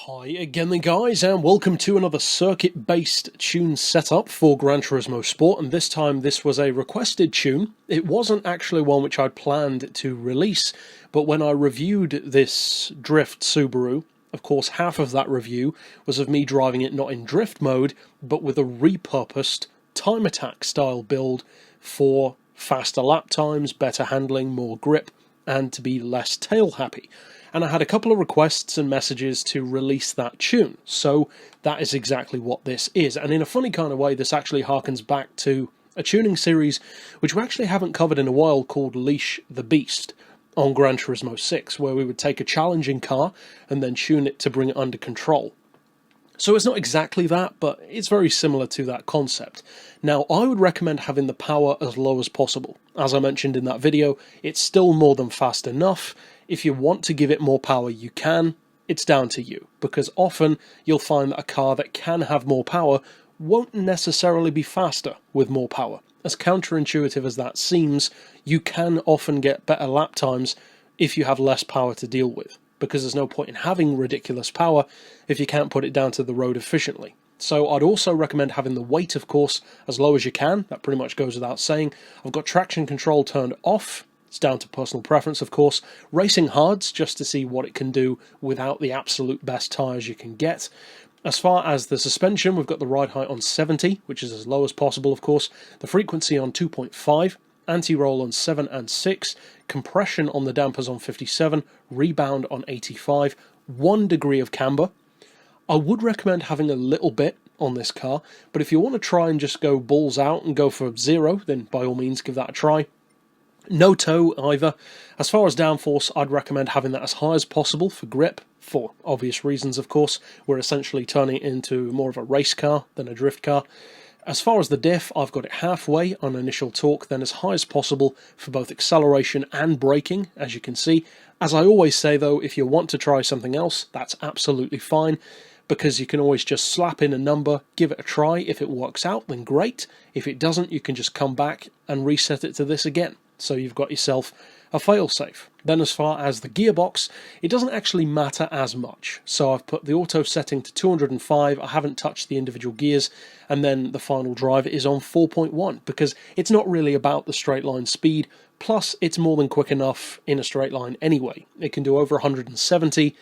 Hi again then guys, and welcome to another circuit-based tune setup for Gran Turismo Sport, and this time this was a requested tune. It wasn't actually one which I'd planned to release, but when I reviewed this drift Subaru, of course half of that review was of me driving it not in drift mode, but with a repurposed time attack style build for faster lap times, better handling, more grip, and to be less tail happy. And I had a couple of requests and messages to release that tune, so that is exactly what this is. And in a funny kind of way, this actually harkens back to a tuning series which we actually haven't covered in a while called Leash the Beast on Gran Turismo 6, where we would take a challenging car and then tune it to bring it under control. So it's not exactly that, but it's very similar to that concept. Now, I would recommend having the power as low as possible. As I mentioned in that video, it's still more than fast enough. If you want to give it more power, you can. It's down to you, because often you'll find that a car that can have more power won't necessarily be faster with more power. As counterintuitive as that seems, you can often get better lap times if you have less power to deal with, because there's no point in having ridiculous power if you can't put it down to the road efficiently. So I'd also recommend having the weight, of course, as low as you can. That pretty much goes without saying. I've got traction control turned off. It's down to personal preference, of course. Racing hards, just to see what it can do without the absolute best tyres you can get. As far as the suspension, we've got the ride height on 70, which is as low as possible, of course. The frequency on 2.5, anti-roll on 7 and 6, compression on the dampers on 57, rebound on 85, 1 degree of camber. I would recommend having a little bit on this car, but if you want to try and just go balls out and go for 0, then by all means give that a try. No toe either. As far as downforce, I'd recommend having that as high as possible for grip, for obvious reasons of course. We're essentially turning it into more of a race car than a drift car. As far as the diff, I've got it halfway on initial torque, then as high as possible for both acceleration and braking, as you can see. As I always say though, if you want to try something else, that's absolutely fine, because you can always just slap in a number, give it a try. If it works out, then great. If it doesn't, you can just come back and reset it to this again. So you've got yourself a failsafe. Then as far as the gearbox, it doesn't actually matter as much. So I've put the auto setting to 205, I haven't touched the individual gears, and then the final drive is on 4.1, because it's not really about the straight line speed, plus it's more than quick enough in a straight line anyway. It can do over 170,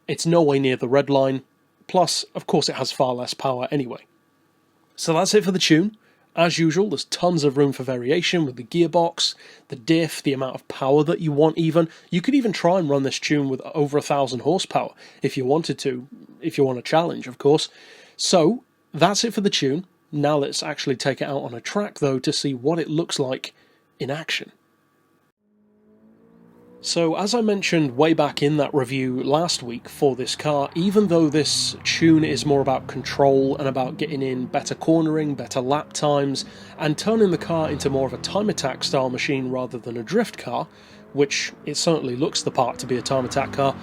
it's no way near the red line, plus of course it has far less power anyway. So that's it for the tune. As usual, there's tons of room for variation with the gearbox, the diff, the amount of power that you want even. You could even try and run this tune with over 1,000 horsepower if you wanted to, if you want a challenge, of course. So, that's it for the tune. Now let's actually take it out on a track, though, to see what it looks like in action. So, as I mentioned way back in that review last week for this car, even though this tune is more about control and about getting in better cornering, better lap times, and turning the car into more of a time attack style machine rather than a drift car, which it certainly looks the part to be a time attack car,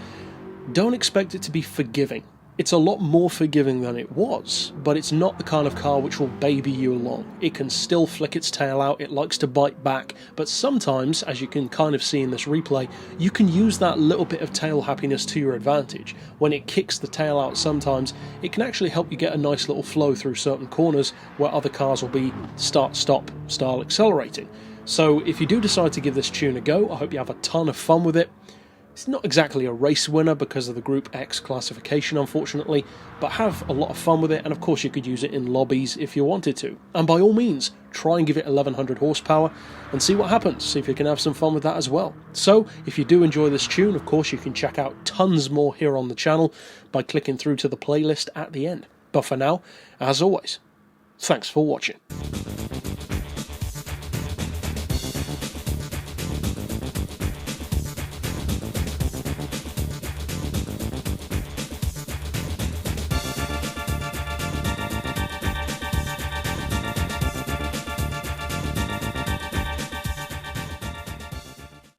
don't expect it to be forgiving. It's a lot more forgiving than it was, but it's not the kind of car which will baby you along. It can still flick its tail out, it likes to bite back, but sometimes, as you can kind of see in this replay, you can use that little bit of tail happiness to your advantage. When it kicks the tail out sometimes, it can actually help you get a nice little flow through certain corners where other cars will be start-stop style accelerating. So if you do decide to give this tune a go, I hope you have a ton of fun with it. It's not exactly a race winner because of the Group X classification, unfortunately, but have a lot of fun with it, and of course you could use it in lobbies if you wanted to. And by all means, try and give it 1100 horsepower and see what happens, see if you can have some fun with that as well. So, if you do enjoy this tune, of course you can check out tons more here on the channel by clicking through to the playlist at the end. But for now, as always, thanks for watching.